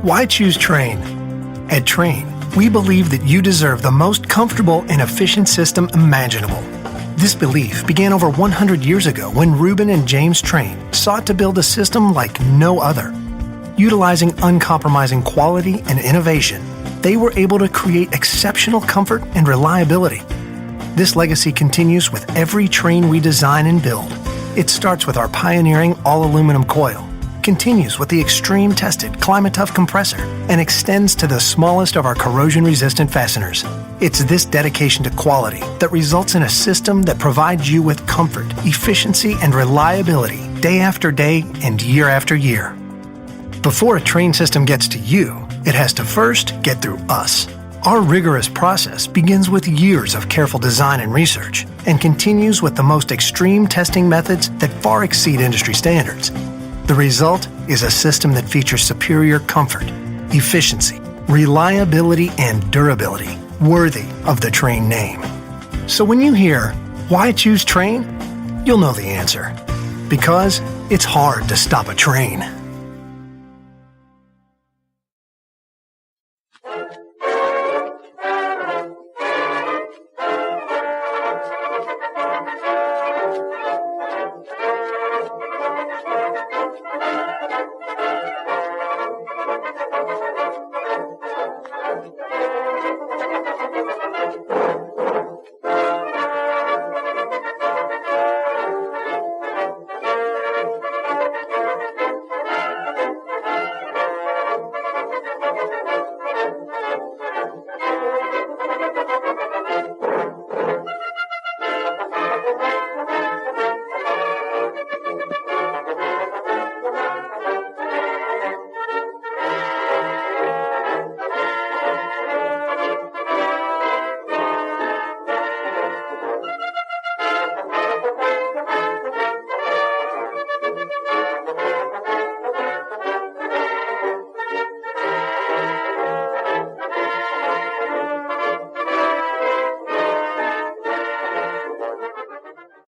Why choose Trane? At Trane, we believe that you deserve the most comfortable and efficient system imaginable. This belief began over 100 years ago when Reuben and James Trane sought to build a system like no other. Utilizing uncompromising quality and innovation, they were able to create exceptional comfort and reliability. This legacy continues with every Trane we design and build. It starts with our pioneering all-aluminum coil, continues with the extreme-tested Climate-Tough compressor, and extends to the smallest of our corrosion-resistant fasteners. It's this dedication to quality that results in a system that provides you with comfort, efficiency, and reliability day after day and year after year. Before a Trane system gets to you, it has to first get through us. Our rigorous process begins with years of careful design and research and continues with the most extreme testing methods that far exceed industry standards. The result is a system that features superior comfort, efficiency, reliability, and durability, worthy of the Trane name. So when you hear, "Why choose Trane?" you'll know the answer. Because it's hard to stop a Trane.